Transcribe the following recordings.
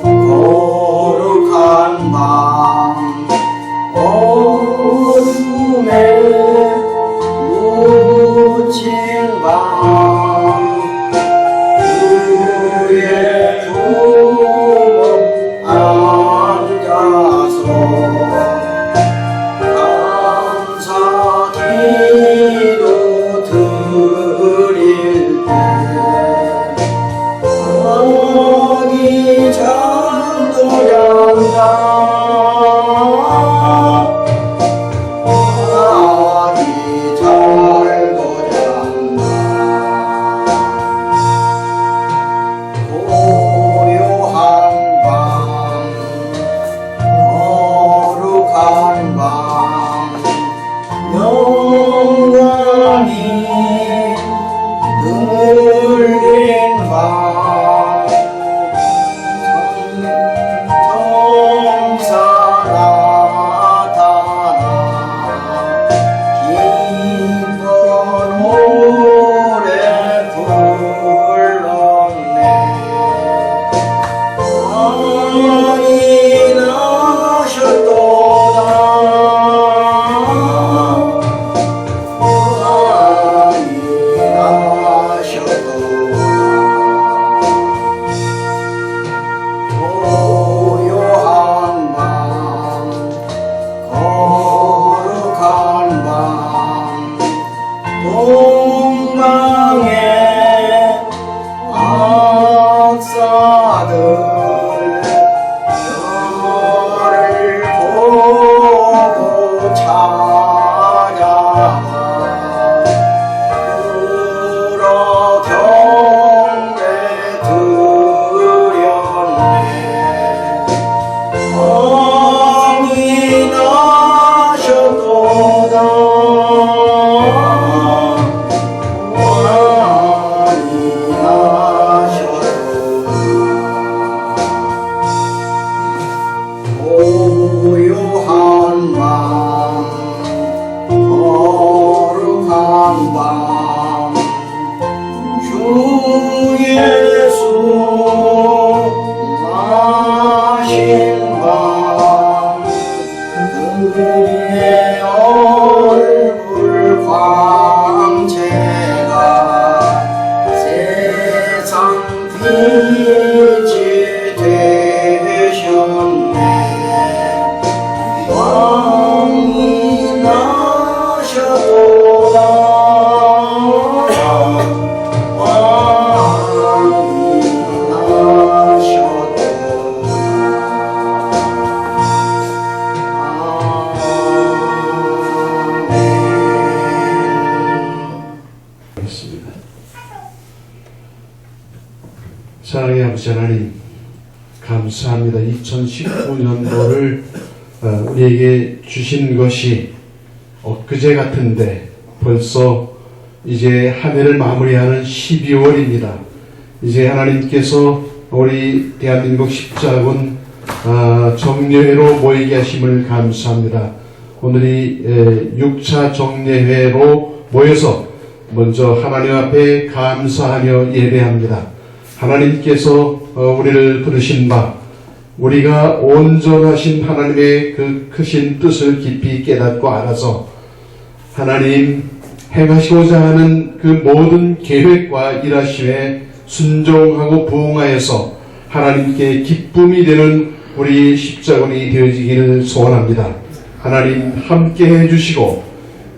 거룩한 밤 어둠에 묻힌 밤 그의 품에 앉아서 감사 기도 드릴 때 아기 잠도 잔다 아기 잘도 잔다 고요한 밤 거룩한 밤 영광이 들린 밤 천사 나타나 기뻐 노래 불렀네 왕이 나셨도다 고요한 밤 거룩한 밤 동방의 악사들 너를 보고 찾아와 울어 경배 드렸네 왕이 나셨도다 왕이 나셨도다 고요한 밤 거룩한 밤 주 예수 나신 밤 그의 얼굴 광채가 세상 빛이 되셨네 왕이 나셨도다 왕이 나셨도다 있습니다. 사랑의 아버지 하나님, 감사합니다. 2019년도를 우리에게 주신 것이 엊그제 같은데 벌써 이제 한 해를 마무리하는 12월입니다. 이제 하나님께서 우리 대한민국 십자군 정례회로 모이게 하심을 감사합니다. 오늘이 6차 정례회로 모여서 먼저 하나님 앞에 감사하며 예배합니다. 하나님께서 우리를 부르신 바 우리가 온전하신 하나님의 그 크신 뜻을 깊이 깨닫고 알아서 하나님 행하시고자 하는 그 모든 계획과 일하심에 순종하고 부응하여서 하나님께 기쁨이 되는 우리 십자군이 되어지기를 소원합니다. 하나님 함께 해주시고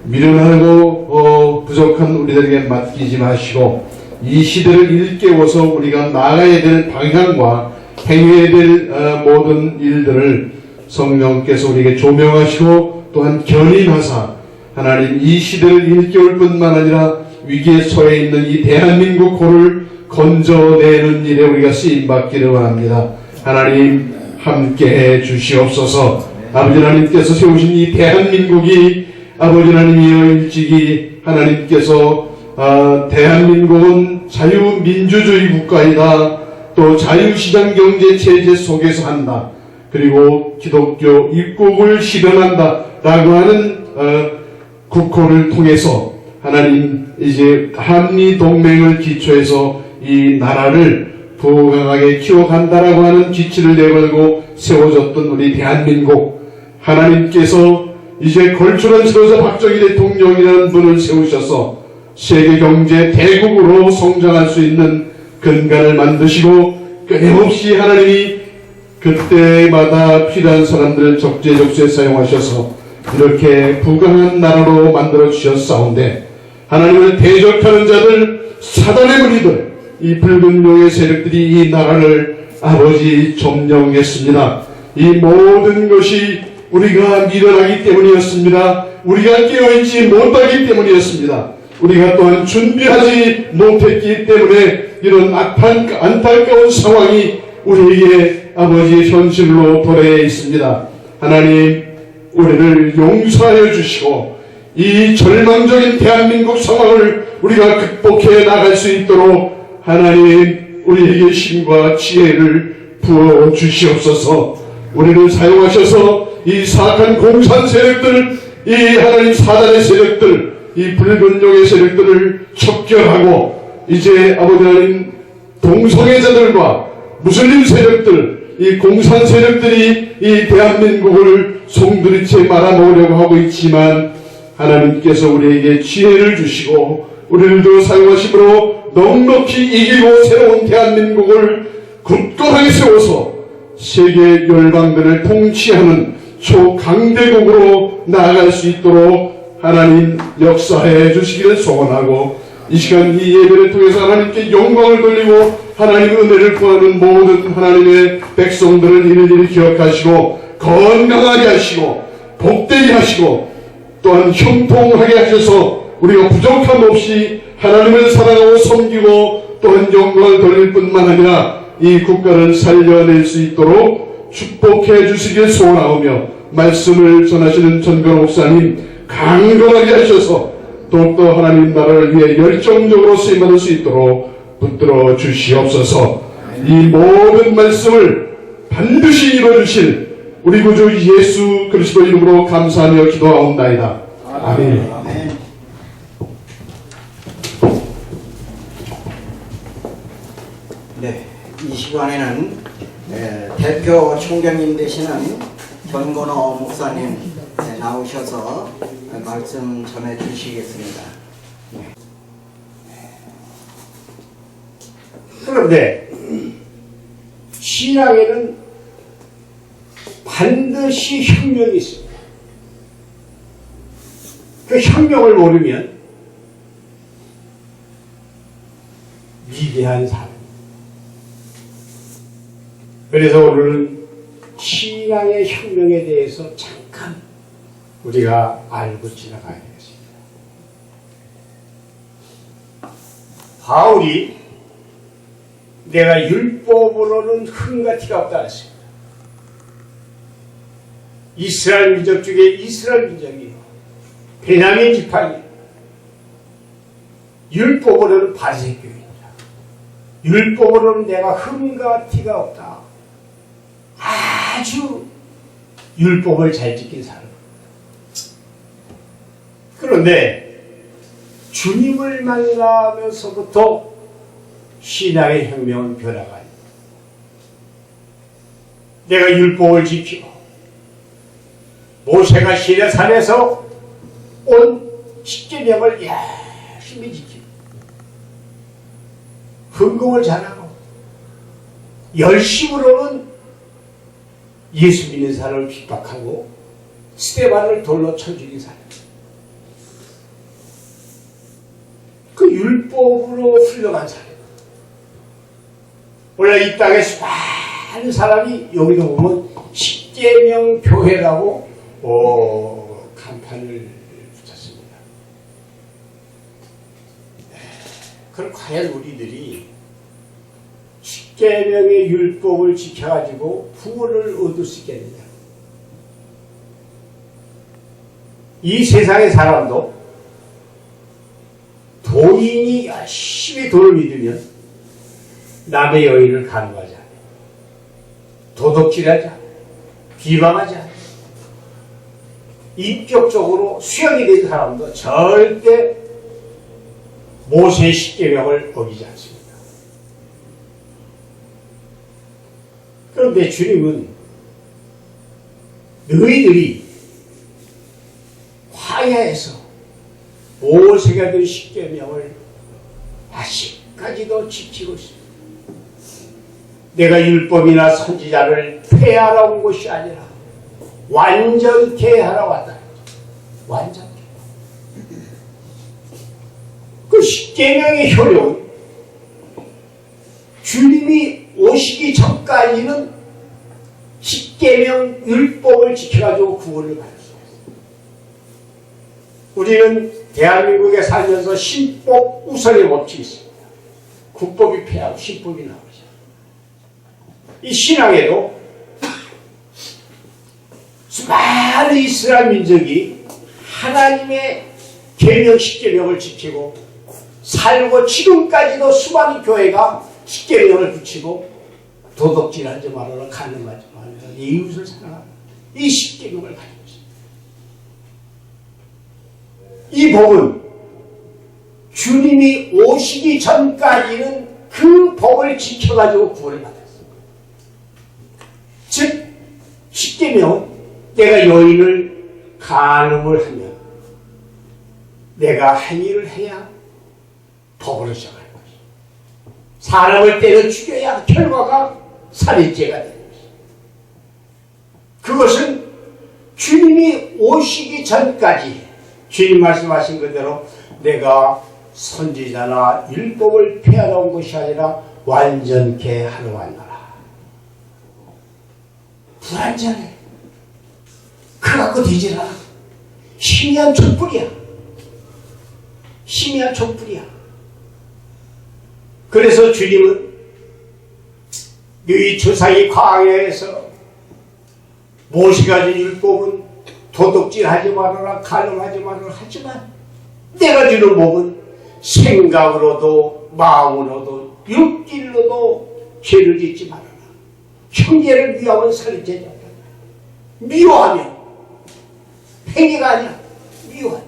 미련하고 부족한 우리들에게 맡기지 마시고 이 시대를 일깨워서 우리가 나가야 될 방향과 행해야 될 모든 일들을 성령께서 우리에게 조명하시고 또한 견인하사 하나님 이 시대를 일깨울 뿐만 아니라 위기에 처해 있는 이 대한민국 호를 건져내는 일에 우리가 쓰임받기를 원합니다. 하나님 함께해 주시옵소서. 아버지 하나님께서 세우신 이 대한민국이 아버지 하나님이여 일찍이 하나님께서 대한민국은 자유민주주의 국가이다. 또 자유시장 경제 체제 속에서 한다. 그리고 기독교 입국을 실현한다. 라고 하는 국호를 통해서 하나님 이제 한미동맹을 기초해서 이 나라를 부강하게 키워간다라고 하는 기치를 내걸고 세워졌던 우리 대한민국, 하나님께서 이제 걸출한 세워서 박정희 대통령이라는 분을 세우셔서 세계 경제 대국으로 성장할 수 있는 근간을 만드시고, 끊임없이 하나님이 그때마다 필요한 사람들을 적재적소에 사용하셔서 이렇게 부강한 나라로 만들어 주셨사온데, 하나님을 대적하는 자들, 사단의 무리들, 이 붉은 용의 세력들이 이 나라를 아버지 점령했습니다. 이 모든 것이 우리가 미련하기 때문이었습니다. 우리가 깨어있지 못하기 때문이었습니다. 우리가 또한 준비하지 못했기 때문에 이런 안타까운 상황이 우리에게 아버지의 현실로 도래해 있습니다. 하나님, 우리를 용서하여 주시고 이 절망적인 대한민국 상황을 우리가 극복해 나갈 수 있도록 하나님, 우리에게 힘과 지혜를 부어 주시옵소서. 우리를 사용하셔서 이 사악한 공산 세력들, 이 하나님 사단의 세력들, 이 붉은 용의 세력들을 척결하고, 이제 아버지 하나님 동성애자들과 무슬림 세력들, 이 공산 세력들이 이 대한민국을 송두리째 말아먹으려고 하고 있지만, 하나님께서 우리에게 지혜를 주시고 우리들도 사용하심으로 넉넉히 이기고 새로운 대한민국을 굳건하게 세워서 세계 열방들을 통치하는 초강대국으로 나아갈 수 있도록 하나님 역사해 주시기를 소원하고, 이 시간 이 예배를 통해서 하나님께 영광을 돌리고 하나님의 은혜를 구하는 모든 하나님의 백성들을 일일이 기억하시고 건강하게 하시고 복되게 하시고 또한 형통하게 하셔서 우리가 부족함 없이 하나님을 사랑하고 섬기고 또한 영광을 돌릴 뿐만 아니라 이 국가를 살려낼 수 있도록 축복해 주시길 소원하오며, 말씀을 전하시는 전건 목사님 강건하게 하셔서 더욱더 하나님 나라를 위해 열정적으로 쓰임받을 수 있도록 붙들어 주시옵소서. 이 모든 말씀을 반드시 이루어주실 우리 구주 예수 그리스도 이름으로 감사하며 기도하옵나이다. 아멘. 아멘. 네, 이 시간에는 대표 총장님 되시는 전건호 목사님 나오셔서 말씀 전해 주시겠습니다. 그런데 신앙에는 반드시 혁명이 있습니다. 그 혁명을 모르면 미개한 삶. 그래서 오늘은 신앙의 혁명에 대해서 잠깐 우리가 알고 지나가야 되겠습니다. 바울이 내가 율법으로는 흠과 티가 없다 했습니다. 이스라엘 민족 중에 이스라엘 민족이요, 베냐민 지파이요, 율법으로는 바리새교입니다. 율법으로는 내가 흠과 티가 없다. 아주 율법을 잘 지킨 사람. 그런데 주님을 만나면서부터 신앙의 혁명은 변화가 아닙니다. 내가 율법을 지키고 모세가 시내산에서 온 십계명을 열심히 지키고 헌금을 잘하고 열심으로는 예수 믿는 사람을 핍박하고 스데반을 돌로 쳐 죽인 사람. 그 율법으로 흘러간 사람. 원래 이 땅에 수많은 사람이 여기도 보면 십계명 교회라고 간판을 붙였습니다. 그럼 과연 우리들이 십계명의 율법을 지켜가지고 부를 얻을 수 있겠느냐? 이 세상의 사람도 도인이 열심히 돈을 믿으면 남의 여인을 간과하지 않아요. 도덕질하지 않아요. 비방하지 않아요. 인격적으로 수양이 된 사람도 절대 모세의 십계명을 어기지 않습니다. 그런데 주님은 너희들이 화야에서 모세가 된 십계명을 아직까지도 지키고 있습니다. 내가 율법이나 선지자를 폐하러 온 것이 아니라 완전케 하러 왔다. 완전케. 그 십계명의 효력은 주님이 오시기 전까지는 십계명 율법을 지켜가지고 구원을 받을 수 있어요. 우리는 대한민국에 살면서 신법 우선의 법칙이 있습니다. 국법이 폐하고 신법이 나오죠. 이 신앙에도 수많은 이스라엘 민족이 하나님의 계명 십계명을 지키고 살고 지금까지도 수많은 교회가 십계명을 붙이고 도덕질하지 말아라, 간음하지 말아라, 이웃을 사랑하라, 이 십계명을 가지고 있습니다. 이 법은 주님이 오시기 전까지는 그 법을 지켜가지고 구원을 받았습니다. 즉 십계명은 내가 여인을 간음을 하면 내가 행위를 해야 법으로 시작할 것이다. 사람을 때려 죽여야 결과가 살인죄가 되는 것이다. 그것은 주님이 오시기 전까지 주님 말씀하신 그대로 내가 선지자나 율법을 폐하러 온 것이 아니라 완전케 하러 왔노라. 불완전해. 그 갖고 되질 않아. 희미한 촛불이야. 희미한 촛불이야. 그래서 주님은 너희 조상이 광야에서 모세가 준 율법은 도둑질하지 말아라, 간음하지 말아라 하지만 내가 주는 법은 생각으로도 마음으로도 육길로도 죄를 짓지 말아라. 형제를 미워하면 살인죄다. 미워하면 행위가 아니야. 미워하면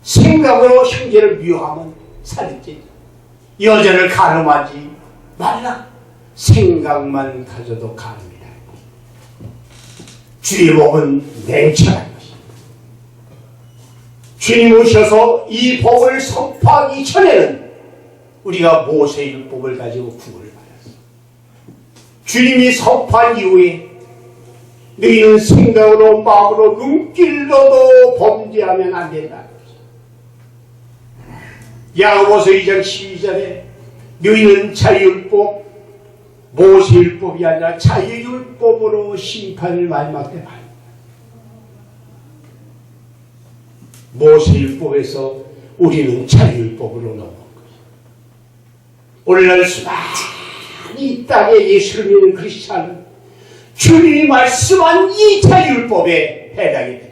생각으로 형제를 미워하면 살인죄다. 여자를 간음하지 말라. 생각만 가져도 간음이다. 주의 법은 냉철한 것이다. 주님 오셔서 이 법을 선포하기 전에는 우리가 모세의 율법을 가지고 구원을 받았어. 주님이 선포한 이후에 너희는 생각으로 마음으로 눈길로도 범죄하면 안 된다. 야고보서 2장 12절에 너희는 자유율법, 모세율법이 아니라 자유율법으로 심판을 마지막 때 받는다. 모세율법에서 우리는 자유율법으로 넘어온 것이다. 오늘날 수많은 이 땅에 예수를 믿는 크리스찬은 주님이 말씀한 이 자유율법에 해당이 됩니다.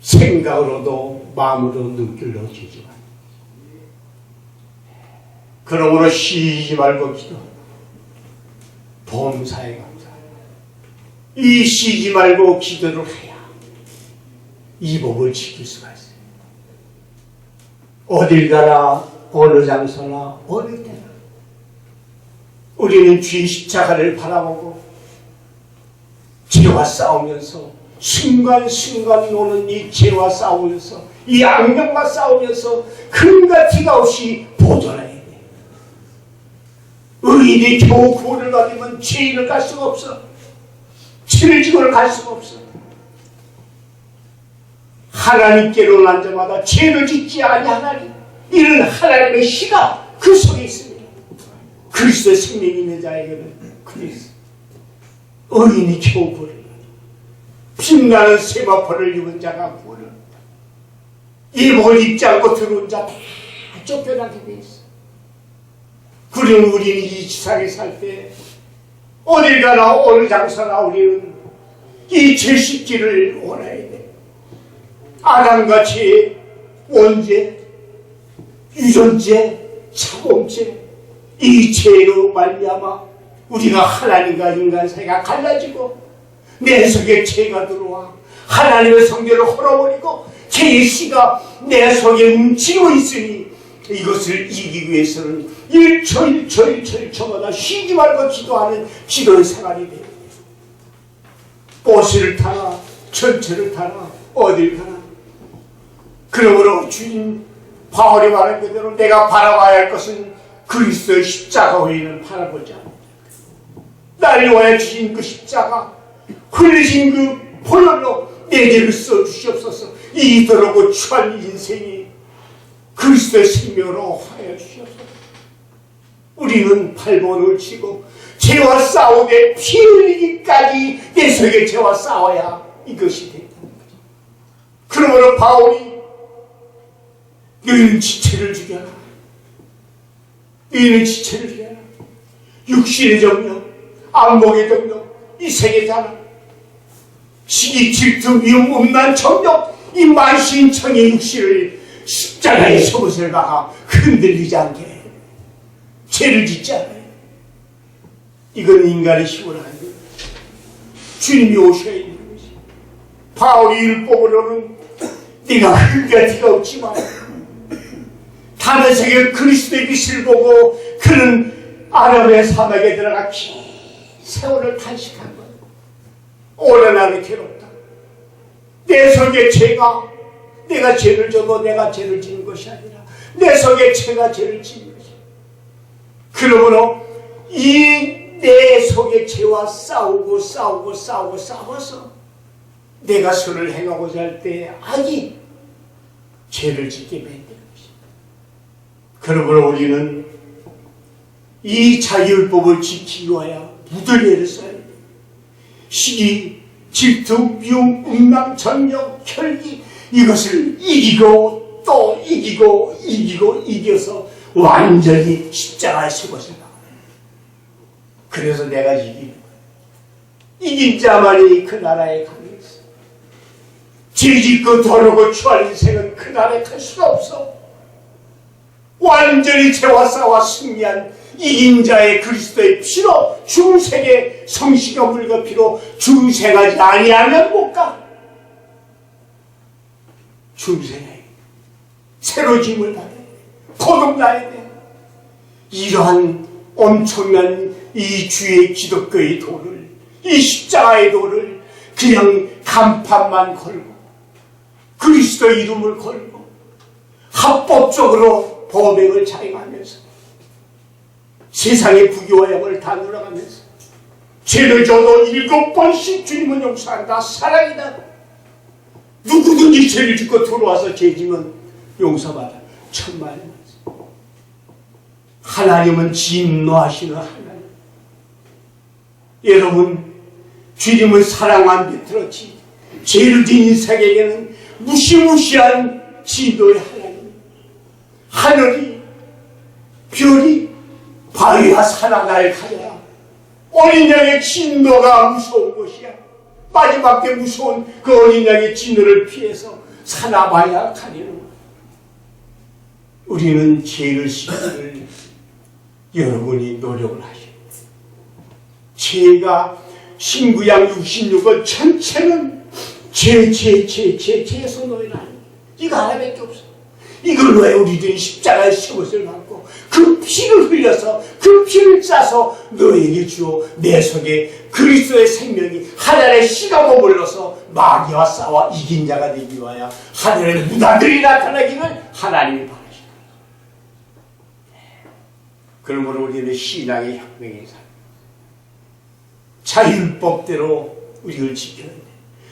생각으로도 마음으로 눈길로 지지 마. 그러므로 쉬지 말고 기도하라. 범사에 감사하라. 이 쉬지 말고 기도를 해야 이 법을 지킬 수가 있어요. 어딜 가나 어느 장소나 어느 때나 우리는 주의 십자가를 바라보고 죄와 싸우면서 순간순간 오는 이 죄와 싸우면서 이 악령과 싸우면서 흠과 티가 없이 보존해야 돼. 의인이 겨우 구원을 받으면 죄인을 갈 수가 없어. 죄를 지고 갈 수가 없어. 하나님께로 난 자마다 죄를 짓지 아니하나니 이는 하나님의 시가 그 속에 있습니다. 그리스도의 생명이 있는 자에게는 그리스도 의인이 겨우 구원을 빛나는 세마포를 입은 자가 구원을 이 복을 입지 않고 들어온 자 다 쫓겨나게 돼 있어. 그러면 우리는 이 세상에 살 때 어딜 가나 어느 장소나 우리는 이 죄 씻기를 원해야 돼. 아담과 죄, 원죄, 유전죄, 차범죄 이 죄로 말미암아 우리가 하나님과 인간 사이가 갈라지고 내 속에 죄가 들어와 하나님의 성전을 헐어버리고 죄의 씨가 내 속에 움츠리고 있으니 이것을 이기기 위해서는 1초 쉬지 말고 기도하는 기도의 생활이 돼요. 버스를 타나 전철을 타나 어딜 가나. 그러므로 주인 바울이 말한 그대로 내가 바라봐야 할 것은 그리스도의 십자가 외에는 바라보지 않는다. 나를 위하여 주신 그 십자가, 흘리신 그 보혈로 내 죄를 써주시옵소서. 이토록 추한 인생이 그리스도의 생명으로 하여 주시옵소서. 우리는 발본을 치고 죄와 싸우되 피 흘리기까지 내 속에 죄와 싸워야 이것이 된다는 거죠. 그러므로 바울이 너희는 지체를 죽여라. 너희는 지체를 죽여라. 육신의 정력, 안목의 정력, 이 세계 자랑, 시기, 질투, 미움, 음란, 정력, 이 만신청의 육신을 십자가에 속옷을 박아 흔들리지 않게 죄를 짓지 않아요. 이건 인간의 힘을 안 돼요. 주님이 오셔야 있는 것이. 바울이 율법으로는 네가 흙과 티가 없지만 다메섹의 그리스도의 빛을 보고 그는 아람의 사막에 들어가 긴 세월을 탄식한 거예요. 오래 나는 괴롭다. 내 속에 죄가, 내가 죄를 져도 내가 죄를 지는 것이 아니라 내 속에 죄가 죄를 지는 것이야. 그러므로 이 내 속에 죄와 싸워서 내가 선을 행하고자 할 때 악이 죄를 짓게 만드는 것이야. 그러므로 우리는 이 자유율법을 지키기 위하여 무더기를 써야 돼. 시기, 질투, 미움, 음란, 전력, 혈기, 이것을 이기고 또 이겨서 완전히 십자가에 세워서 나가요. 그래서 내가 이기는 거예요. 이긴 자만이 그 나라에 가게 있어. 죄짓고 더러고 추한 인생은 그 나라에 갈 수가 없어. 완전히 죄와 싸워 승리한 이긴 자의 그리스도의 피로, 중생의 성시가 물과 피로 중생하지 아니하면 못 가. 중생에 새로 짐을 받아야 돼. 거듭나야 돼. 이러한 엄청난 이 주의 기독교의 도를, 이 십자가의 도를 그냥 간판만 걸고 그리스도 이름을 걸고 합법적으로 범행을 자행하면서 세상의 부귀와 영을 다 누려가면서 죄를 져도 7번씩 주님은 용서한다. 사랑이다. 누구든지 죄를 짓고 들어와서 죄지면 용서받아. 천만에 하나님은 진노하시는 하나님. 여러분, 주님을 사랑한 밑으로지 죄를 지은 인생에게는 무시무시한 진노의 하나님. 하늘이, 별이, 바위와 산하나를 가려라. 어린 양의 진노가 무서운 것이야. 마지막 때 무서운 그 어린 양의 진노를 피해서 사나바야 가리는 거야. 우리는 죄를 씻기를 여러분이 노력을 하십니다. 죄가 신구약 66권 전체는 죄에서 너희는 이거 하나밖에 없어. 이걸 왜 우리들이 십자가의 속옷을 받고 그 피를 흘려서 그 피를 짜서 너에게 주어 내 속에 그리스도의 생명이 하늘의 씨가 머물러서 마귀와 싸워 이긴 자가 되기 위하여 하늘의 무당들이 나타나기를 하나님이 바라십니다. 그러므로 우리는 신앙의 혁명의 삶, 자율법대로 우리를 지켜야 돼.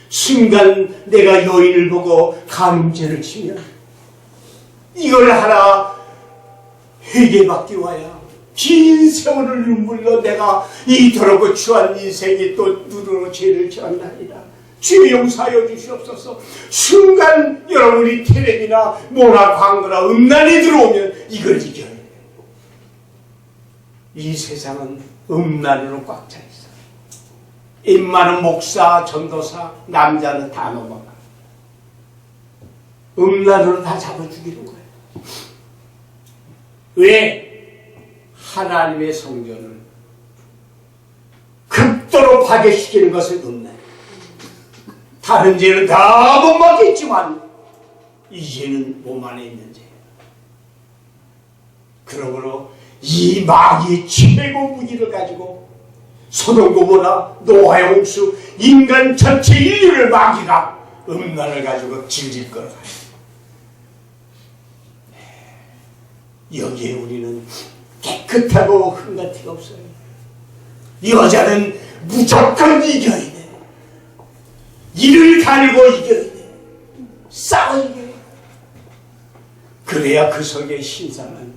순간 내가 여인을 보고 간음죄를 치면 이걸 하나 회개받기 위하여 긴 세월을 눈물로 내가 이토록 추한 인생에 또 누르러 죄를 지었나이다. 주의 용서하여 주시옵소서. 순간 여러분이 텔레비나 뭐나 광고나 음란이 들어오면 이걸 지켜야 돼. 이 세상은 음란으로 꽉 차 있어. 입 많은 목사, 전도사, 남자는 다 넘어가. 음란으로 다 잡아 죽이는 거예요. 왜? 하나님의 성전을 극도로 파괴시키는 것을 음란. 다른 죄는 다 못 막겠지만 이 죄는 몸 안에 있는 죄. 그러므로 이 마귀의 최고 무기를 가지고 소돔 고모라 노아의 홍수 인간 전체 인류를 마귀가 음란을 가지고 질질 끌어가요. 여기에 우리는 깨끗하고 흠과 티가 없어요. 여자는 무조건 이겨야 돼. 이를 갈고 이겨야 돼. 싸워 이겨야 돼. 그래야 그 속에 신성한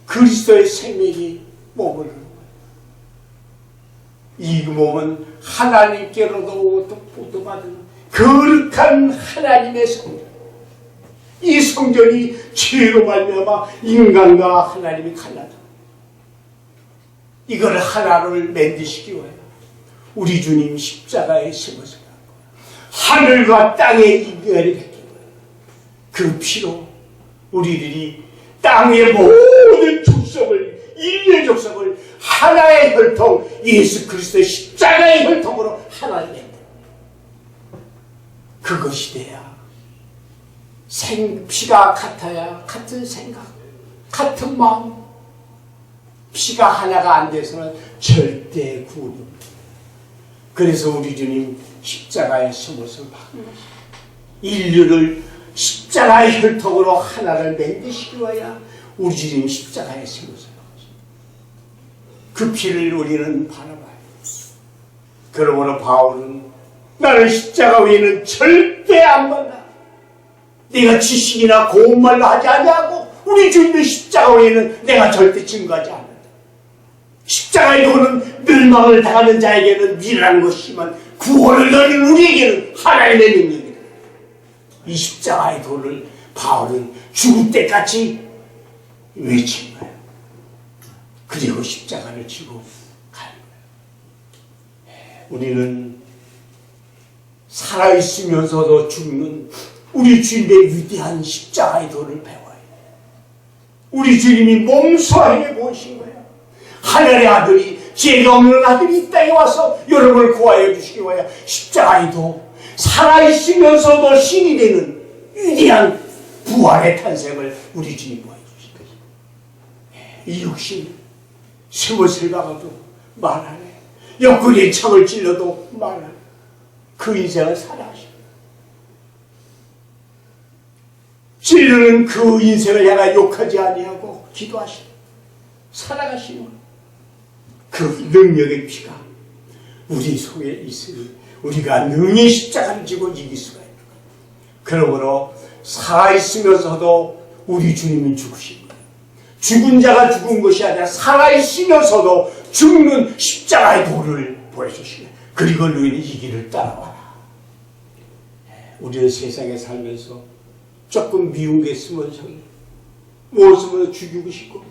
그리스도의 생명이 몸을 이루어요. 이 몸은 하나님께로도 보도받은 거룩한 하나님의 성전. 이 성전이 죄로 말미암아 인간과 하나님이 갈라져. 이걸 하나를 만드시기 위하여 우리 주님 십자가에 심어서 하늘과 땅의 인연이 됐기 그 피로 우리들이 땅의 모든 족속을 인류의 족속을 하나의 혈통 예수 그리스도의 십자가의 혈통으로 하나를 낸다. 그것이 돼야 피가 같아야 같은 생각 같은 마음 피가 하나가 안 돼서는 절대 구원이 없다. 그래서 우리 주님 십자가의 숨었을 받는 것이 인류를 십자가의 혈통으로 하나를 만드시기 위하여 우리 주님 십자가의 숨었을 받으시 그 피를 우리는 바라봐요. 그러므로 바울은 나는 십자가 외에는 절대 안 만나. 내가 지식이나 고운 말로 하지 아니하고 우리 주님의 십자가 외에는 내가 절대 증거하지 않는다. 십자가의 도는 멸망을 당하는 자에게는 미련한 것이지만 구원을 얻는 우리에게는 하나님의 능력이다. 이 십자가의 도를 바울은 죽을 때까지 외친 거예요. 그리고 십자가를 지고 가는 거예요. 우리는 살아있으면서도 죽는 우리 주님의 위대한 십자가의 도를 배워야 해요. 우리 주님이 몸소하게 보신 거예요. 하늘의 아들이 죄가 없는 아들이 이 땅에 와서 여러분을 구하여 주시기 위하여 십자가의 도 살아있으면서도 신이 되는 위대한 부활의 탄생을 우리 주님 보여 주신 거예요. 이 육신 세월을 박아도 말하네. 옆구리에 창을 찔러도 말하네. 그 인생을 살아가시고 찔르는 그 인생을 향하여 욕하지 아니하고 기도하시고 살아가시는 거예요. 그 능력의 피가 우리 속에 있으니 우리가 능히 십자가를 지고 이길 수가 있는 거예요. 그러므로 살아있으면서도 우리 주님은 죽으신 거예요. 죽은 자가 죽은 것이 아니라 살아있으면서도 죽는 십자가의 도를 보여주시고 그리고 너희는 이 길을 따라와라. 우리는 세상에 살면서 조금 미운 게 있으면 무엇을 죽이고 싶고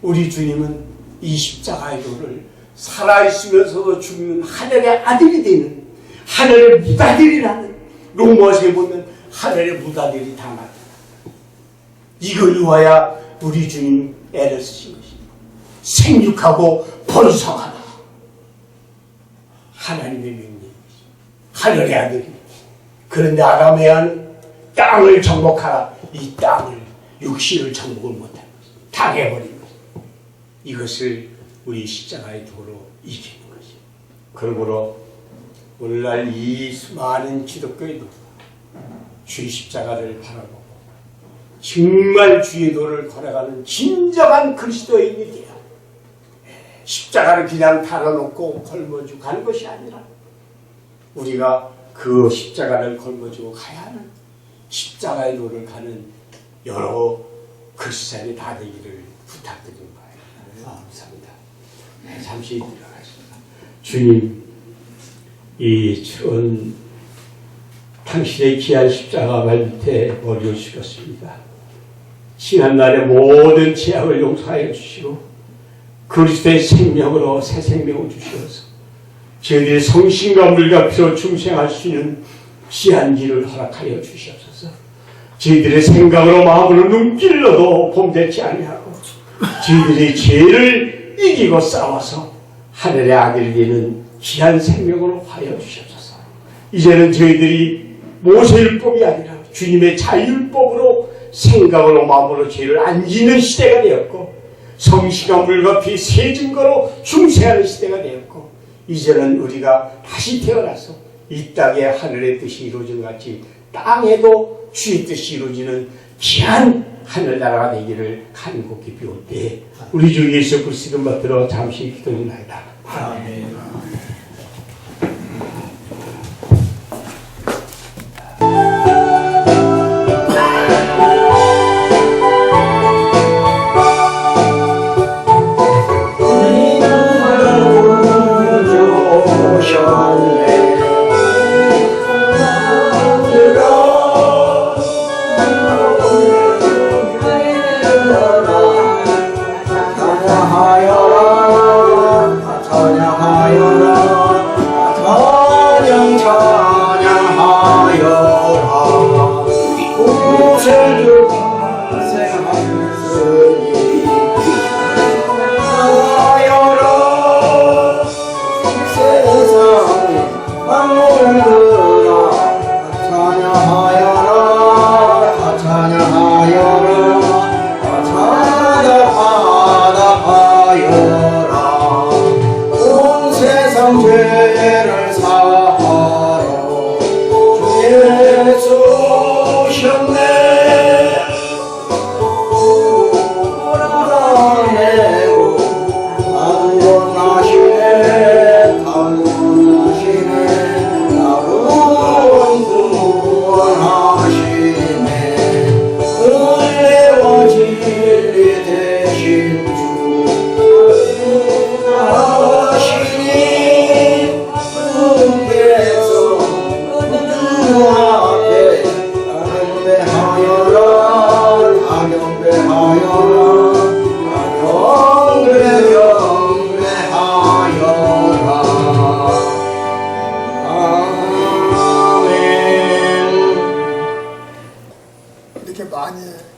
우리 주님은 이 십자가의 도를 살아있으면서도 죽는 하늘의 아들이 되는 하늘의 무다들이라는 로마서에 보면 하늘의 무다들이 담았다. 이걸 위하여 우리 주님 애를 쓰신 것입니다. 생육하고 번성하라. 하나님의 명령이죠. 하늘의 아들이. 그런데 아람에야는 땅을 정복하라. 이 땅을 육신을 정복을 못한 것입니다. 당해버린 것입니다. 이것을 우리 십자가의 도로 이기는 것입니다. 그러므로 오늘날 이 수많은 기독교인들 주의 십자가를 바라보고 정말 주의 도를 걸어가는 진정한 그리스도인이 되어 십자가를 그냥 달아놓고 걸머주고 가는 것이 아니라 우리가 그 십자가를 걸머주고 가야 하는 십자가의 도를 가는 여러 그리스도인이 다 되기를 부탁드립니다. 감사합니다. 잠시 들어가겠습니다. 주님, 이 추운 당신의 귀한 십자가 발 밑에 머리를 숙였습니다. 지난날의 모든 죄악을 용서하여 주시고 그리스도의 생명으로 새 생명을 주시어서 저희들이 성신과 물과 피로 중생할 수 있는 귀한 길을 허락하여 주시옵소서. 저희들의 생각으로 마음으로 눈길로도 범죄치 아니하고 저희들이 죄를 이기고 싸워서 하늘의 아들이 되는 귀한 생명으로 하여 주시옵소서. 이제는 저희들이 모세율법이 아니라 주님의 자율법으로 생각으로 마음으로 죄를 안 짓는 시대가 되었고, 성시가 물과 피 새 증거로 중생하는 시대가 되었고, 이제는 우리가 다시 태어나서 이 땅에 하늘의 뜻이 이루어진 같이 땅에도 주의 뜻이 이루어지는 귀한 하늘나라가 되기를 간곡히 비올 때 우리 주 예수 그리스도 이름 받들어 잠시 기도드리나이다. 아멘.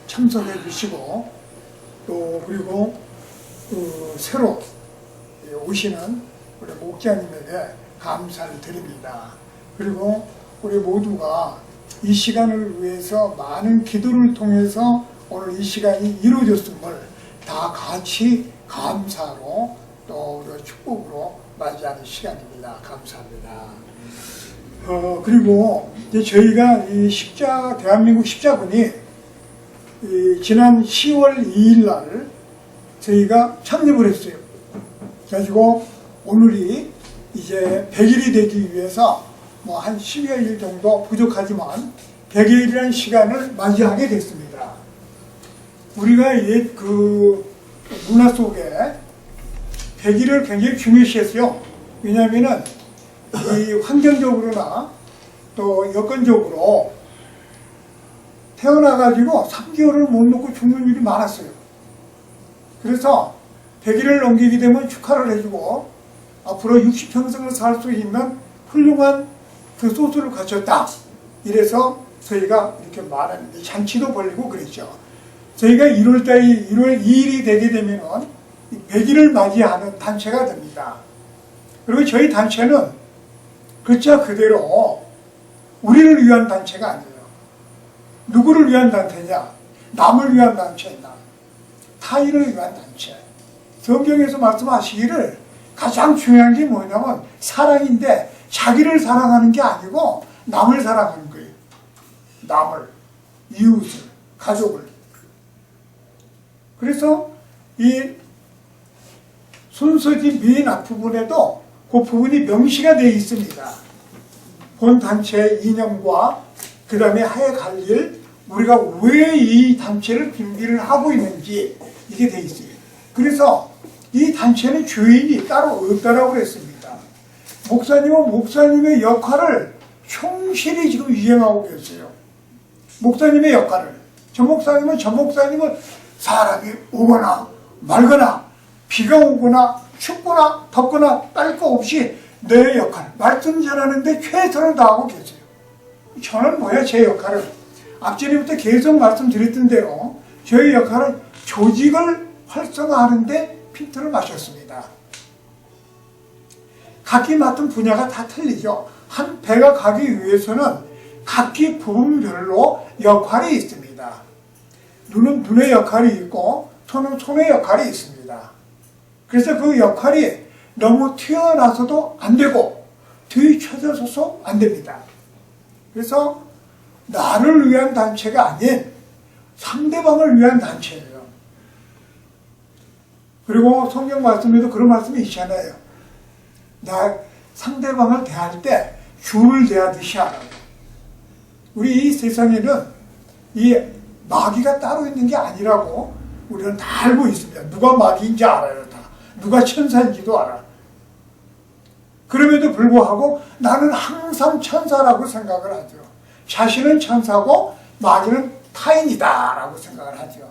참석해 주시고 또 그리고 새로 오시는 우리 목자님에게 감사를 드립니다. 그리고 우리 모두가 이 시간을 위해서 많은 기도를 통해서 오늘 이 시간이 이루어졌음을 다 같이 감사로 또 우리 축복으로 맞이하는 시간입니다. 감사합니다. 그리고 이제 저희가 이 대한민국 십자군이 지난 10월 2일 날 저희가 창립을 했어요. 그래가지고 오늘이 이제 100일이 되기 위해서 뭐 한 10여일 정도 부족하지만 100일이라는 시간을 맞이하게 됐습니다. 우리가 옛 그 문화 속에 100일을 굉장히 중요시했어요. 왜냐하면은 이 환경적으로나 또 여건적으로 태어나가지고 3개월을 못 먹고 죽는 일이 많았어요. 그래서 100일을 넘기게 되면 축하를 해주고 앞으로 60평생을 살 수 있는 훌륭한 그 소수를 갖췄다. 이래서 저희가 이렇게 많은 잔치도 벌리고 그랬죠. 저희가 1월 2일이 되게 되면은 100일을 맞이하는 단체가 됩니다. 그리고 저희 단체는 글자 그대로 우리를 위한 단체가 아니에요. 누구를 위한 단체냐? 남을 위한 단체냐? 타인을 위한 단체. 성경에서 말씀하시기를 가장 중요한 게 뭐냐면 사랑인데 자기를 사랑하는 게 아니고 남을 사랑하는 거예요. 남을, 이웃을, 가족을. 그래서 이 순서지 맨 앞부분에도 그 부분이 명시가 되어 있습니다. 본 단체의 이념과 그 다음에 하에 갈 일, 우리가 왜 이 단체를 준비를 하고 있는지 이게 되어 있어요. 그래서 이 단체는 주인이 따로 없다라고 했습니다. 목사님은 목사님의 역할을 충실히 지금 이행하고 계세요. 목사님의 역할을. 저 목사님은 사람이 오거나 말거나 비가 오거나 춥거나 덥거나 딸 거 없이 내 역할, 말씀 전하는데 최선을 다하고 계세요. 저는 뭐야, 제 역할은? 앞전부터 계속 말씀드렸던 대로 저의 역할은 조직을 활성화하는데 핀트를 마셨습니다. 각기 맡은 분야가 다 틀리죠. 한 배가 가기 위해서는 각기 부분별로 역할이 있습니다. 눈은 눈의 역할이 있고 손은 손의 역할이 있습니다. 그래서 그 역할이 너무 튀어나와서도 안 되고 뒤쳐져서도 안 됩니다. 그래서 나를 위한 단체가 아닌 상대방을 위한 단체예요. 그리고 성경 말씀에도 그런 말씀이 있잖아요. 나 상대방을 대할 때 주를 대하듯이 하라고. 우리 이 세상에는 이 마귀가 따로 있는 게 아니라고 우리는 다 알고 있습니다. 누가 마귀인지 알아요. 다. 누가 천사인지도 알아. 그럼에도 불구하고 나는 항상 천사라고 생각을 하죠. 자신은 천사고 마귀는 타인이다라고 생각을 하죠.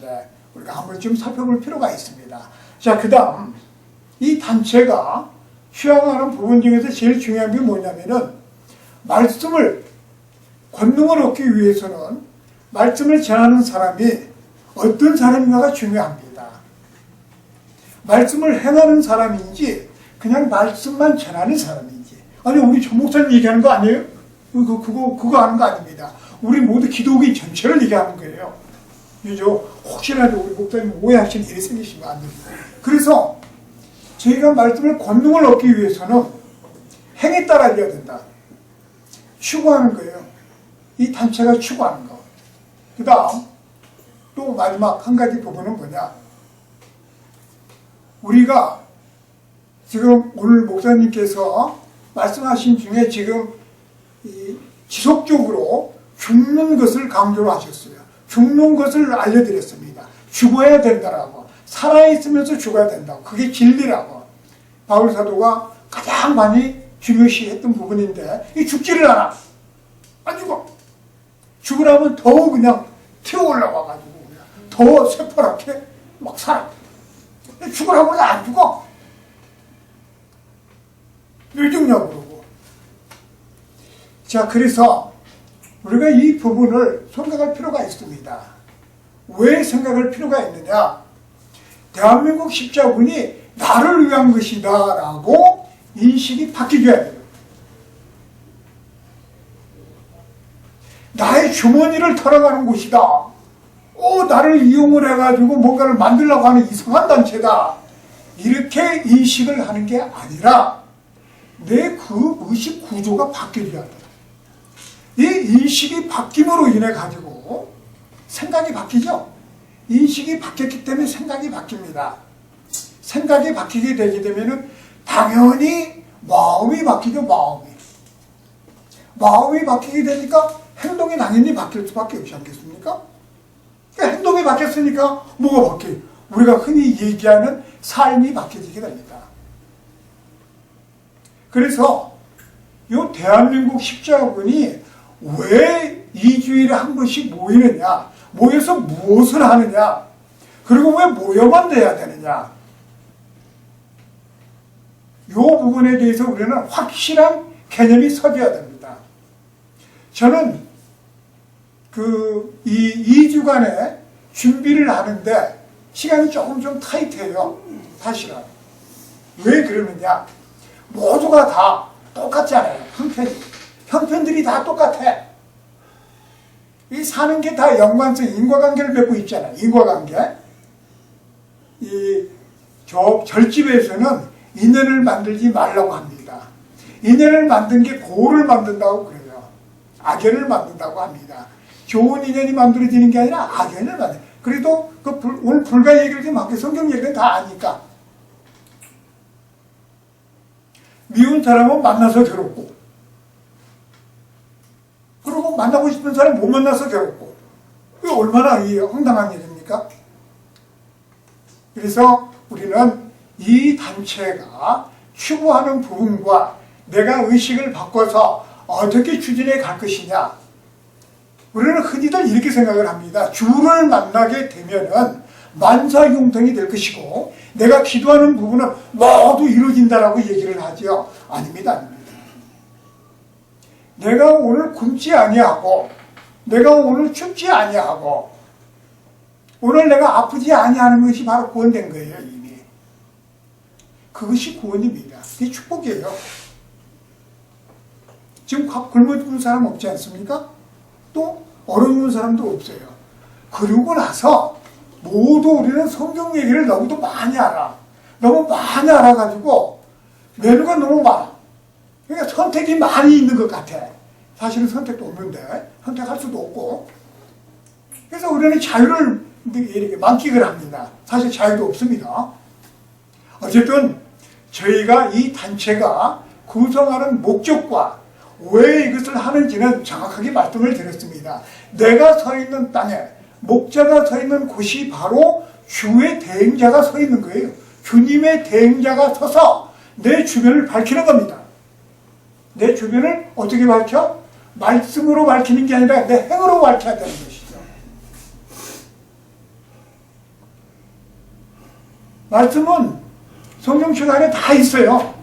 네, 우리가 한번 좀 살펴볼 필요가 있습니다. 자, 그 다음 이 단체가 취향하는 부분 중에서 제일 중요한 게 뭐냐면은 말씀을 권능을 얻기 위해서는 말씀을 전하는 사람이 어떤 사람인가가 중요합니다. 말씀을 행하는 사람인지 그냥 말씀만 전하는 사람인지. 아니 우리 조 목사님 얘기하는 거 아니에요? 그거 하는 거 아닙니다. 우리 모두 기독인 전체를 얘기하는 거예요. 그죠? 혹시라도 우리 목사님 오해하시는 일이 생기시면 안 됩니다. 그래서 저희가 말씀을 권능을 얻기 위해서는 행에 따라야 된다. 추구하는 거예요. 이 단체가 추구하는 거. 그 다음 또 마지막 한 가지 부분은 뭐냐. 우리가 지금 오늘 목사님께서 말씀하신 중에 지금 지속적으로 죽는 것을 강조를 하셨어요. 죽는 것을 알려드렸습니다. 죽어야 된다라고. 살아있으면서 죽어야 된다고. 그게 진리라고. 바울 사도가 가장 많이 중요시했던 부분인데 이 죽지를 않아. 안 죽어. 죽으라면 더 그냥 튀어 올라와가지고 그냥 더 새파랗게 막 살아. 죽으라고 해서 안 죽어. 왜 죽냐고 그러고. 자, 그래서 우리가 이 부분을 생각할 필요가 있습니다. 왜 생각할 필요가 있느냐. 대한민국 십자군이 나를 위한 것이다 라고 인식이 바뀌어야 돼요. 나의 주머니를 털어가는 곳이다. 나를 이용을 해가지고 뭔가를 만들려고 하는 이상한 단체다. 이렇게 인식을 하는 게 아니라 내 그 의식 구조가 바뀌어야 돼. 이 인식이 바뀜으로 인해 가지고 생각이 바뀌죠. 인식이 바뀌었기 때문에 생각이 바뀝니다. 생각이 바뀌게 되게 되면은 당연히 마음이 바뀌죠. 마음이 바뀌게 되니까 행동이 당연히 바뀔 수밖에 없지 않겠습니까? 그러니까 행동이 바뀌었으니까 뭐가 바뀌어요? 우리가 흔히 얘기하는 삶이 바뀌어지게 됩니다. 그래서 이 대한민국 십자군이 왜 2주일에 한 번씩 모이느냐, 모여서 무엇을 하느냐, 그리고 왜 모여만 돼야 되느냐, 이 부분에 대해서 우리는 확실한 개념이 서져야 됩니다. 저는 이 2주간의 준비를 하는데 시간이 조금 좀 타이트해요. 사실은. 왜 그러느냐? 모두가 다 똑같잖아요. 형편들이 다 똑같아. 이 사는 게 다 연관성, 인과관계를 맺고 있잖아요. 인과관계. 저 절집에서는 인연을 만들지 말라고 합니다. 인연을 만든 게 고를 만든다고 그래요. 악연을 만든다고 합니다. 좋은 인연이 만들어지는 게 아니라 악연을 만들어요. 그래도 오늘 불가 얘기를 좀 할게요. 성경 얘기는 다 아니까. 미운 사람은 만나서 괴롭고, 그리고 만나고 싶은 사람 못 만나서 괴롭고, 이게 얼마나 황당한 일입니까? 그래서 우리는 이 단체가 추구하는 부분과 내가 의식을 바꿔서 어떻게 추진해 갈 것이냐. 우리는 흔히들 이렇게 생각을 합니다. 주를 만나게 되면은 만사형통이 될 것이고 내가 기도하는 부분은 모두 이루어진다라고 얘기를 하죠. 아닙니다. 내가 오늘 굶지 아니하고 내가 오늘 춥지 아니하고 오늘 내가 아프지 아니하는 것이 바로 구원된 거예요. 이미. 그것이 구원입니다. 그게 축복이에요. 지금 굶어 죽은 사람 없지 않습니까? 또 얼어 죽은 사람도 없어요. 그러고 나서 모두 우리는 성경 얘기를 너무도 많이 알아. 너무 많이 알아가지고 메뉴가 너무 많아. 그러니까 선택이 많이 있는 것 같아. 사실은 선택도 없는데 선택할 수도 없고. 그래서 우리는 자유를 이렇게 만끽을 합니다. 사실 자유도 없습니다. 어쨌든 저희가 이 단체가 구성하는 목적과 왜 이것을 하는지는 정확하게 말씀을 드렸습니다. 내가 서 있는 땅에 목자가 서 있는 곳이 바로 주의 대행자가 서 있는 거예요. 주님의 대행자가 서서 내 주변을 밝히는 겁니다. 내 주변을 어떻게 밝혀? 말씀으로 밝히는 게 아니라 내 행으로 밝혀야 되는 것이죠. 말씀은 성경책 안에 다 있어요.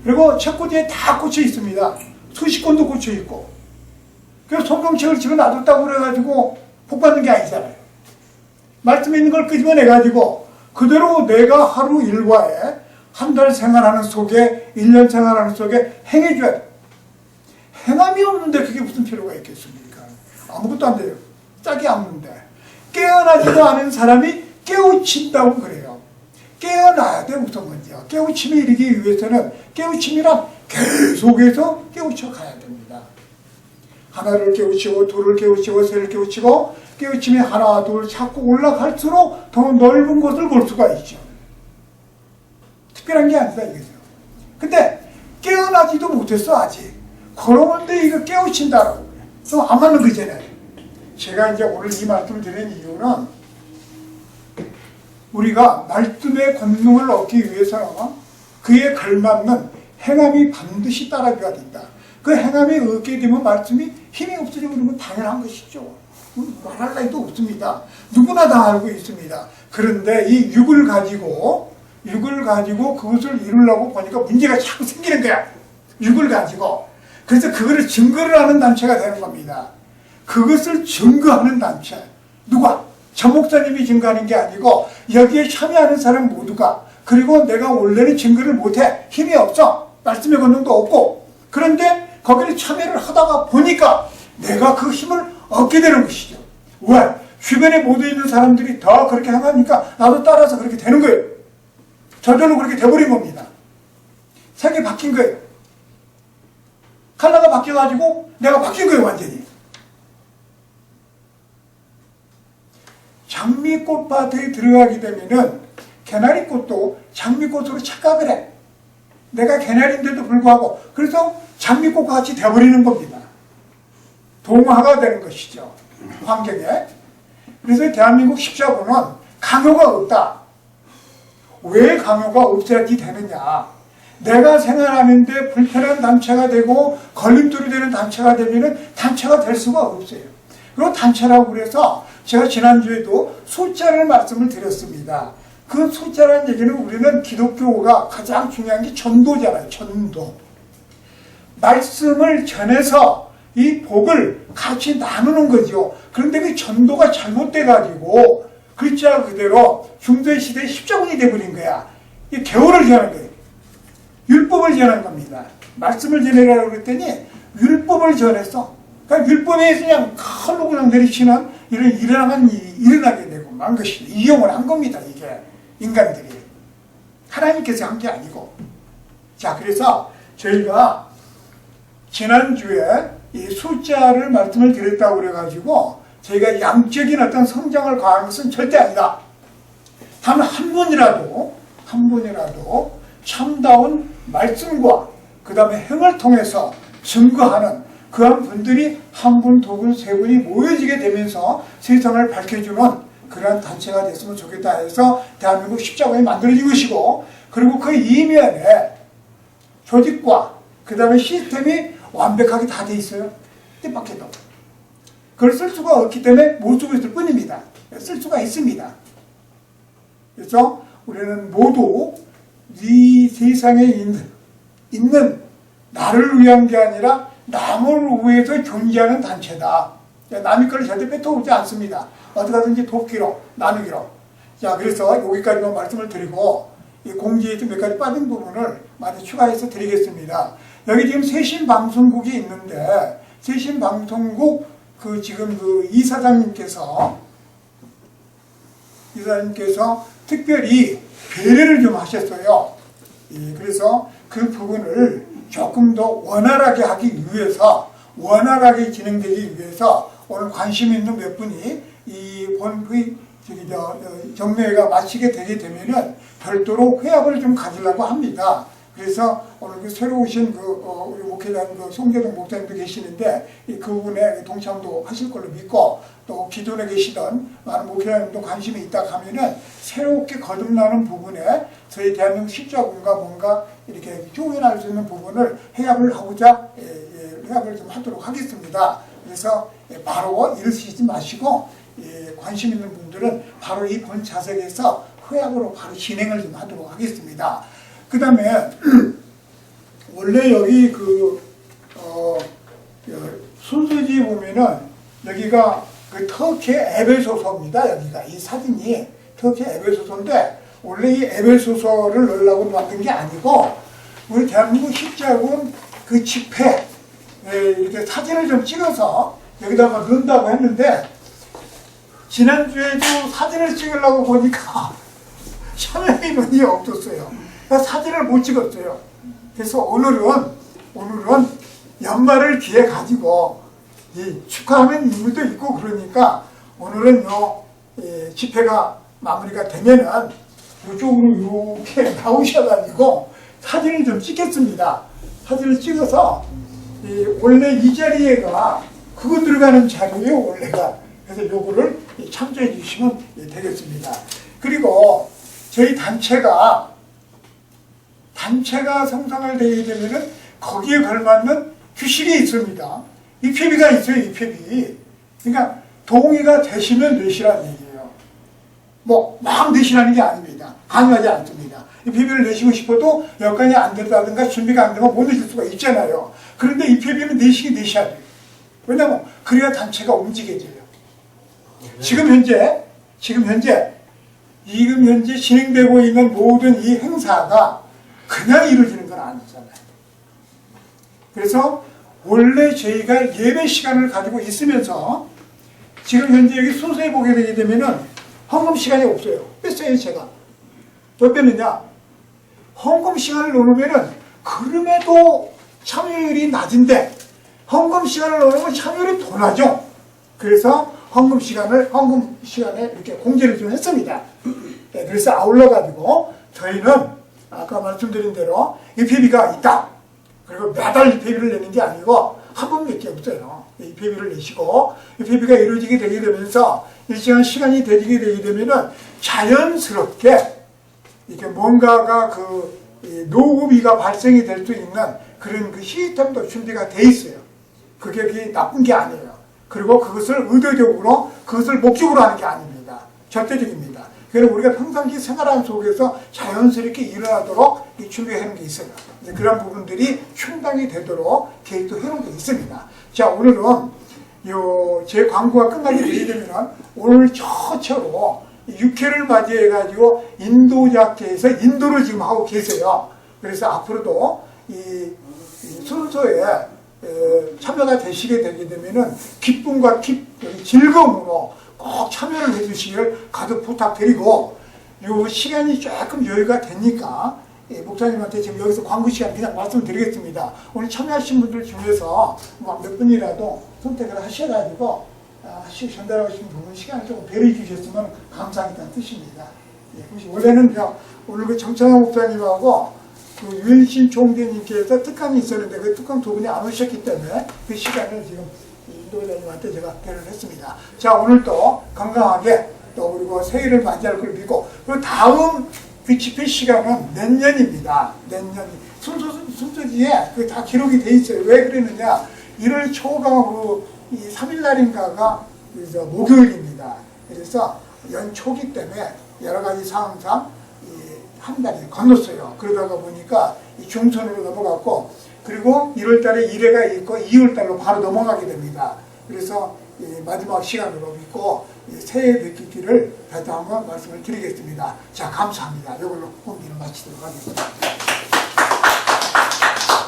그리고 책꽂이에 다 꽂혀 있습니다. 수십 권도 꽂혀 있고. 그래서 성경책을 집에 놔뒀다고 그래가지고 복 받는 게 아니잖아요. 말씀에 있는 걸 끄집어내가지고 그대로 내가 하루 일과에 한 달 생활하는 속에 1년 생활하는 속에 행해줘야 돼. 행함이 없는데 그게 무슨 필요가 있겠습니까? 아무것도 안 돼요. 짝이 없는데. 깨어나지도 않은 사람이 깨우친다고 그래요. 깨어나야 돼 우선 먼저. 깨우침에 이르기 위해서는 깨우침이란 계속해서 깨우쳐 가야 됩니다. 하나를 깨우치고 둘을 깨우치고 셋을 깨우치고 깨우침이 하나 둘 자꾸 올라갈수록 더 넓은 것을 볼 수가 있죠. 특별한 게 아니다 이거죠. 근데 깨어나지도 못했어 아직. 그러는데 이거 깨우친다라고 그래. 그럼 안 맞는 거잖아요. 제가 이제 오늘 이 말씀을 드리는 이유는 우리가 말씀의 권능을 얻기 위해서는 그에 걸맞는 행함이 반드시 따라줘야 된다. 그 행함이 얻게 되면 말씀이 힘이 없어지고 그러면 당연한 것이죠. 말할 나위도 없습니다. 누구나 다 알고 있습니다. 그런데 이 육을 가지고 그것을 이루려고 보니까 문제가 자꾸 생기는 거야. 육을 가지고. 그래서 그거를 증거를 하는 단체가 되는 겁니다. 그것을 증거하는 단체. 누가? 저 목사님이 증거하는 게 아니고 여기에 참여하는 사람 모두가. 그리고 내가 원래는 증거를 못해. 힘이 없어. 말씀의 권능도 없고. 그런데 거기를 참여를 하다가 보니까 내가 그 힘을 얻게 되는 것이죠. 왜? 주변에 모두 있는 사람들이 다 그렇게 하니까 나도 따라서 그렇게 되는 거예요. 저절로 그렇게 돼버린 겁니다. 색이 바뀐 거예요. 컬러가 바뀌어가지고 내가 바뀐 거예요, 완전히. 장미꽃밭에 들어가게 되면은 개나리꽃도 장미꽃으로 착각을 해. 내가 개나리인데도 불구하고. 그래서 장미꽃과 같이 돼버리는 겁니다. 동화가 되는 것이죠. 환경에. 그래서 대한민국 십자군은 강요가 없다. 왜 강요가 없어야지 되느냐. 내가 생활하는데 불편한 단체가 되고 걸림돌이 되는 단체가 되면 단체가 될 수가 없어요. 그리고 단체라고 그래서 제가 지난주에도 숫자를 말씀을 드렸습니다. 그 숫자라는 얘기는 우리는 기독교가 가장 중요한 게 전도잖아요. 전도. 말씀을 전해서 이 복을 같이 나누는 거죠. 그런데 그 전도가 잘못돼가지고 글자 그대로 중세시대의 십자군이 돼버린 거야. 이 개월을 전하는 거예요. 율법을 전한 겁니다. 말씀을 전해라고 그랬더니 율법을 전해서 그러니까 율법에 그냥 칼로 그냥 내리치는 이런 일어나게 되고 만 것이 이용을 한 겁니다. 이게 인간들이 하나님께서 한 게 아니고. 자, 그래서 저희가 지난주에 이 숫자를 말씀을 드렸다고 그래가지고 저희가 양적인 어떤 성장을 가한 것은 절대 아니다. 단 한 번이라도 참다운 말씀과 그 다음에 행을 통해서 증거하는 그런 분들이 한 분, 두 분, 세 분이 모여지게 되면서 세상을 밝혀주는 그러한 단체가 됐으면 좋겠다 해서 대한민국 십자군이 만들어진 것이고, 그리고 그 이면에 조직과 그 다음에 시스템이 완벽하게 다 돼 있어요. 뜻밖에도. 그걸 쓸 수가 없기 때문에 못 쓰고 있을 뿐입니다. 쓸 수가 있습니다. 그래서 우리는 모두 이 세상에 있는 나를 위한 게 아니라 남을 위해서 존재하는 단체다. 남의 걸 절대 뺏어오지 않습니다. 어떻게든지 돕기로, 나누기로. 자, 그래서 여기까지만 말씀을 드리고 이 공지에서 몇 가지 빠진 부분을 많이 추가해서 드리겠습니다. 여기 지금 세신방송국이 있는데 세신방송국 지금 그 이사장님께서 이사님께서 특별히 배려를 좀 하셨어요. 그래서 그 부분을 조금 더 원활하게 하기 위해서, 원활하게 진행되기 위해서 오늘 관심 있는 몇 분이 이 본회의 정례회가 마치게 되게 되면은 별도로 회합을 좀 가지려고 합니다. 그래서 오늘 그 새로 오신 우리 목회자님 송재동 목사님도 계시는데 그 부분에 동참도 하실 걸로 믿고, 또 기존에 계시던 많은 목회자님도 관심이 있다 하면은 새롭게 거듭나는 부분에 저희 대한민국 십자군과 뭔가 이렇게 조인할 수 있는 부분을 회합을 하고자 회합을 좀 하도록 하겠습니다. 그래서 바로 이러시지 마시고 관심 있는 분들은 바로 이 본 자석에서 회합으로 바로 진행을 좀 하도록 하겠습니다. 그 다음에 원래 여기 순서지에 보면은 여기가 그 터키 에베소서입니다. 여기가 이 사진이 터키 에베소서인데 원래 이 에베소서를 넣으려고 만든 게 아니고 우리 대한민국 십자군 그 집회 이렇게 사진을 좀 찍어서 여기다가 넣는다고 했는데 지난주에도 사진을 찍으려고 보니까 참여 인원이 없었어요. 사진을 못 찍었어요. 그래서 오늘은 연말을 기해 가지고 축하하는 의미도 있고 그러니까 오늘은 집회가 마무리가 되면은 이쪽으로 이렇게 나오셔가지고 사진을 좀 찍겠습니다. 사진을 찍어서 원래 이 자리에가 그거 들어가는 자리예요, 원래가. 그래서 요거를 참조해 주시면 되겠습니다. 그리고 저희 단체가 성상을 되게 되면은 거기에 걸맞는 규칙이 있습니다. 입회비가 있어요, 입회비. 그러니까 동의가 되시면 내시라는 얘기예요. 막 내시라는 게 아닙니다. 강요하지 않습니다. 입회비를 내시고 싶어도 여건이 안 된다든가 준비가 안 되면 못 내실 수가 있잖아요. 그런데 입회비는 내셔야 돼요. 왜냐면 그래야 단체가 움직여져요. 지금 현재 진행되고 있는 모든 이 행사가 그냥 이루어지는 건 아니잖아요. 그래서 원래 저희가 예배 시간을 가지고 있으면서 지금 현재 여기 순서에 보게 되게 되면은 헌금 시간이 없어요. 뺐어요, 제가. 왜 뺐느냐? 헌금 시간을 넣으면은 그럼에도 참여율이 낮은데 헌금 시간을 넣으면 참여율이 더 나죠. 그래서 헌금 시간에 이렇게 공지를 좀 했습니다. 네, 그래서 아울러 가지고 저희는 아까 말씀드린 대로 입회비가 있다. 그리고 매달 입회비를 내는 게 아니고 한 번밖에 없어요. 입회비를 내시고 입회비가 이루어지게 되게 되면서 일정한 시간이 되게 되게 되면은 자연스럽게 이렇게 뭔가가 노후비가 발생이 될 수 있는 그런 그 시스템도 준비가 돼 있어요. 그게 나쁜 게 아니에요. 그리고 그것을 의도적으로 그것을 목적으로 하는 게 아닙니다. 절대적입니다. 그래서 우리가 평상시 생활하는 속에서 자연스럽게 일어나도록 준비하는 게 있어요. 그런 부분들이 충당이 되도록 계획도 해놓은 게 있습니다. 자, 오늘은 제 광고가 끝나게 되게 되면 오늘 처처로 6회를 맞이해가지고 인도자께서 인도를 지금 하고 계세요. 그래서 앞으로도 이 순서에 참여가 되시게 되게 되면은 기쁨과 즐거움으로 꼭 참여를 해주시길 가득 부탁드리고, 요 시간이 조금 여유가 되니까 목사님한테 지금 여기서 광고 시간 그냥 말씀드리겠습니다. 오늘 참여하신 분들 중에서 몇 분이라도 선택을 하셔가지고 전달하고 싶은 부분 시간을 조금 배려해 주셨으면 감사하겠다는 뜻입니다. 원래는 오늘 그 정창호 목사님하고 그 유현신 총재님께서 특강이 있었는데 그 특강 두 분이 안 오셨기 때문에 그 시간을 지금 인도자님한테 제가 배려를 했습니다. 자, 오늘도 건강하게 또 그리고 새해를 맞이할 걸 믿고, 그리고 다음 그 집회 시간은 내년입니다. 내년 순서지에 그 다 기록이 돼 있어요. 왜 그랬느냐? 1월 초가 이 3일날인가가 목요일입니다. 그래서 연초기 때문에 여러 가지 상황상 한 달이 건넜어요. 그러다가 보니까 이 중선으로 넘어갔고, 그리고 1월달에 1회가 있고 2월달로 바로 넘어가게 됩니다. 그래서 마지막 시간으로 믿고 새해 뵙기를 다시 한번 말씀을 드리겠습니다. 자, 감사합니다. 이걸로 공기를 마치도록 하겠습니다.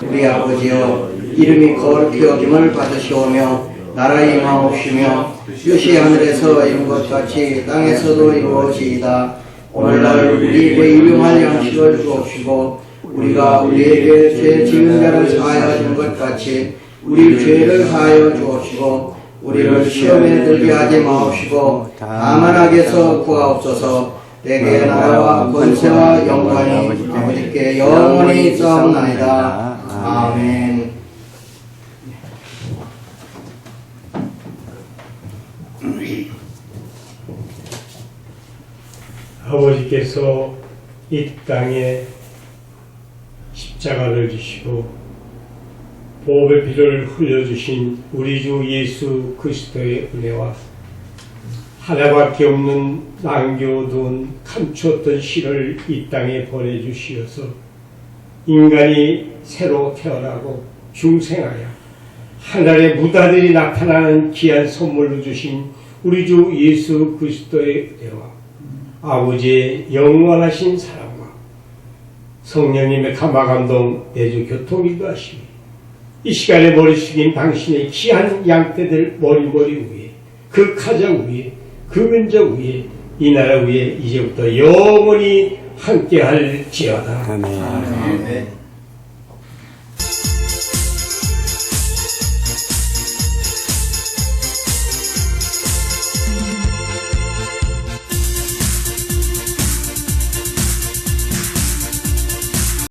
우리 아버지여, 이름이 거룩히 여김을 받으시오며 나라 임하옵시며 뜻이 하늘에서 이룬 것 같이 땅에서도 이루어지이다. 오늘날 우리에게 일용할 양식을 주옵시고 우리가 우리에게 죄 지은 자를 사하여 준 것 같이 우리 죄를 사하여 주옵시고 우리를 시험에 들게 하지 마옵시고 다만 악에서 구하옵소서. 내게 나라와 권세와 영광이 아버지께 영원히 있사옵나이다. 아멘. 아버지께서 이 땅에 십자가를 지시고 보혈의 피를 흘려주신 우리 주 예수 그리스도의 은혜와 하나밖에 없는 남겨둔 감추었던 씨를 이 땅에 보내주시어서 인간이 새로 태어나고 중생하여 하늘의 무다들이 나타나는 귀한 선물로 주신 우리 주 예수 그리스도의 은혜와 아버지의 영원하신 사랑과 성령님의 감화감동 내주 교통인도 하시니 이 시간에 머리 숙인 당신의 귀한 양떼들 머리 위에 그 가정 위에 그 민족 위에 이 나라 위에 이제부터 영원히 함께할지어다. 아멘. 아멘.